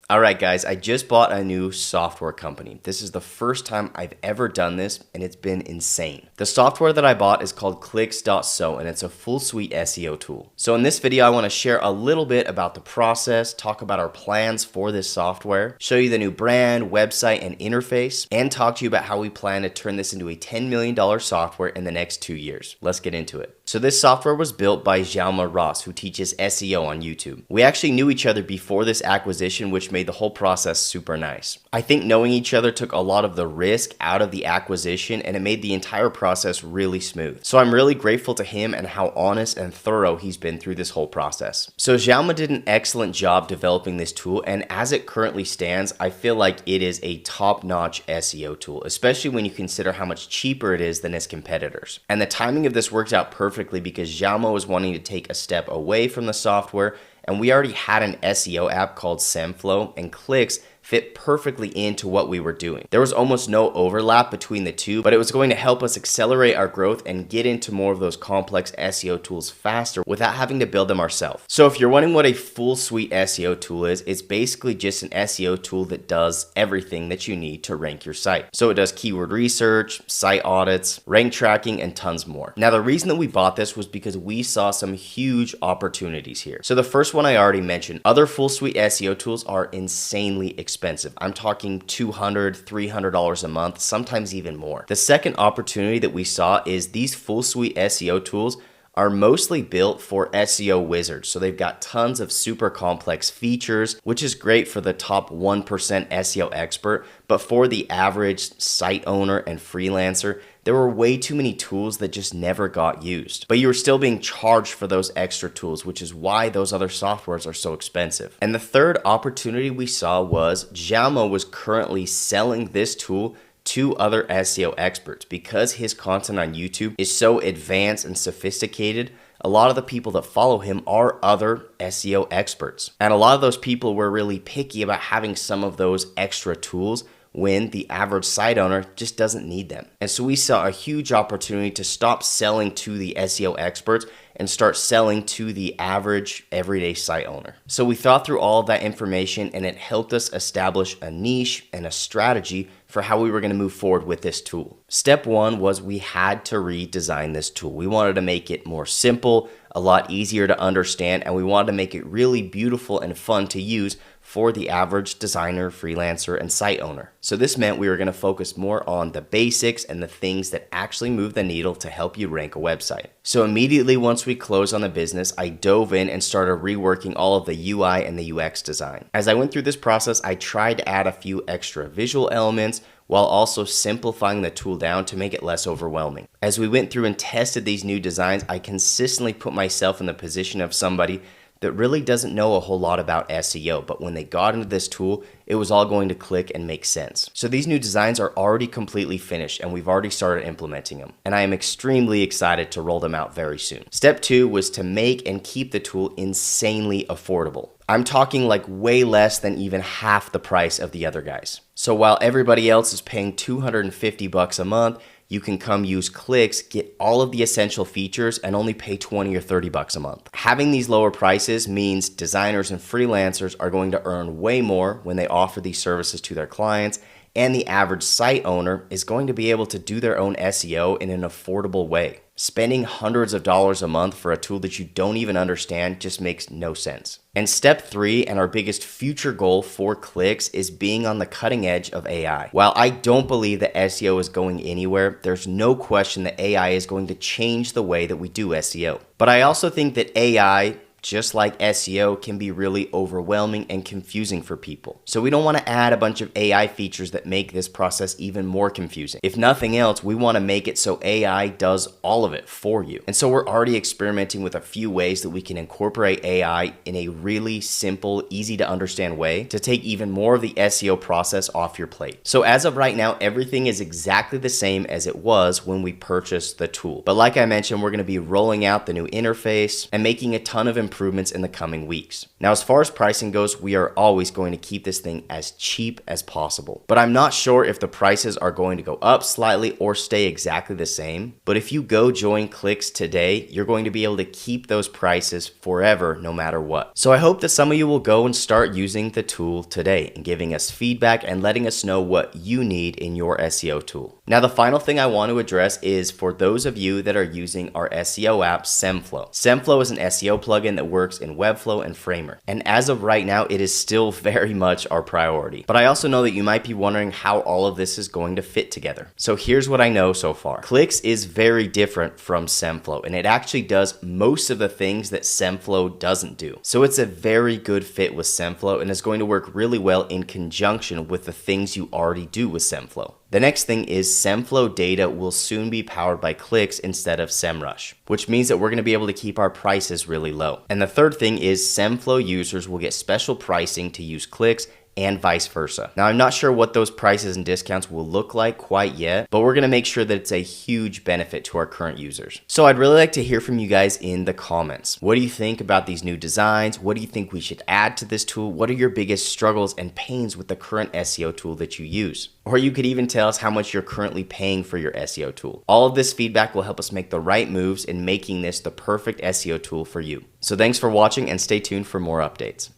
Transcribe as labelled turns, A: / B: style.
A: Alright guys, I just bought a new software company. This is the first time I've ever done this and it's been insane. The software that I bought is called Clicks.so and it's a full suite SEO tool. So in this video I want to share a little bit about the process, talk about our plans for this software, show you the new brand, website, and interface, and talk to you about how we plan to turn this into a $10 million software in the next 2 years. Let's get into it. So this software was built by Jaume Ross, who teaches SEO on YouTube. We actually knew each other before this acquisition, which made the whole process super nice. I think knowing each other took a lot of the risk out of the acquisition and it made the entire process really smooth. So I'm really grateful to him and how honest and thorough he's been through this whole process. So Jaume did an excellent job developing this tool, and as it currently stands, I feel like it is a top-notch SEO tool, especially when you consider how much cheaper it is than its competitors. And the timing of this worked out perfectly because Jaume was wanting to take a step away from the software, and we already had an SEO app called SEMflow, and Clicks fit perfectly into what we were doing. There was almost no overlap between the two, but it was going to help us accelerate our growth and get into more of those complex SEO tools faster without having to build them ourselves. So if you're wondering what a full suite SEO tool is, it's basically just an SEO tool that does everything that you need to rank your site. So it does keyword research, site audits, rank tracking, and tons more. Now the reason that we bought this was because we saw some huge opportunities here. So the first one I already mentioned, other full suite SEO tools are insanely expensive. I'm talking $200, $300 a month, sometimes even more. The second opportunity that we saw is these full suite SEO tools are mostly built for SEO wizards. So they've got tons of super complex features, which is great for the top 1% SEO expert. But for the average site owner and freelancer, there were way too many tools that just never got used. But you were still being charged for those extra tools, which is why those other softwares are so expensive. And the third opportunity we saw was Jaume was currently selling this tool to other SEO experts. Because his content on YouTube is so advanced and sophisticated, a lot of the people that follow him are other SEO experts. And a lot of those people were really picky about having some of those extra tools when the average site owner just doesn't need them. And so we saw a huge opportunity to stop selling to the SEO experts and start selling to the average everyday site owner. So we thought through all of that information and it helped us establish a niche and a strategy for how we were going to move forward with this tool. Step one was we had to redesign this tool. We wanted to make it more simple, a lot easier to understand, and we wanted to make it really beautiful and fun to use for the average designer, freelancer, and site owner. So this meant we were going to focus more on the basics and the things that actually move the needle to help you rank a website. So immediately once we closed on the business, I dove in and started reworking all of the UI and the UX design. As I went through this process, I tried to add a few extra visual elements while also simplifying the tool down to make it less overwhelming. As we went through and tested these new designs, I consistently put myself in the position of somebody that really doesn't know a whole lot about SEO, but when they got into this tool, it was all going to click and make sense. So these new designs are already completely finished and we've already started implementing them. And I am extremely excited to roll them out very soon. Step two was to make and keep the tool insanely affordable. I'm talking like way less than even half the price of the other guys. So while everybody else is paying $250 a month, you can come use Clicks, get all of the essential features, and only pay $20 or $30 a month. Having these lower prices means designers and freelancers are going to earn way more when they offer these services to their clients, and the average site owner is going to be able to do their own SEO in an affordable way. Spending hundreds of dollars a month for a tool that you don't even understand just makes no sense. And step three, and our biggest future goal for Clicks, is being on the cutting edge of AI. While I don't believe that SEO is going anywhere, there's no question that AI is going to change the way that we do SEO. But I also think that AI, just like SEO, can be really overwhelming and confusing for people. So we don't want to add a bunch of AI features that make this process even more confusing. If nothing else, we want to make it so AI does all of it for you. And so we're already experimenting with a few ways that we can incorporate AI in a really simple, easy to understand way to take even more of the SEO process off your plate. So as of right now, everything is exactly the same as it was when we purchased the tool. But like I mentioned, we're going to be rolling out the new interface and making a ton of improvements in the coming weeks. Now, as far as pricing goes, we are always going to keep this thing as cheap as possible. But I'm not sure if the prices are going to go up slightly or stay exactly the same. But if you go join Clix today, you're going to be able to keep those prices forever no matter what. So I hope that some of you will go and start using the tool today and giving us feedback and letting us know what you need in your SEO tool. Now, the final thing I want to address is for those of you that are using our SEO app, SEMflow. SEMflow is an SEO plugin that works in Webflow and Framer. And as of right now, it is still very much our priority. But I also know that you might be wondering how all of this is going to fit together. So here's what I know so far. Clix is very different from SEMflow, and it actually does most of the things that SEMflow doesn't do. So it's a very good fit with SEMflow and is going to work really well in conjunction with the things you already do with SEMflow. The next thing is SEMflow data will soon be powered by Clix instead of SEMrush, which means that we're going to be able to keep our prices really low. And the third thing is SEMflow users will get special pricing to use Clix and vice versa. Now, I'm not sure what those prices and discounts will look like quite yet, but we're gonna make sure that it's a huge benefit to our current users. So I'd really like to hear from you guys in the comments. What do you think about these new designs? What do you think we should add to this tool? What are your biggest struggles and pains with the current SEO tool that you use? Or you could even tell us how much you're currently paying for your SEO tool. All of this feedback will help us make the right moves in making this the perfect SEO tool for you. So thanks for watching and stay tuned for more updates.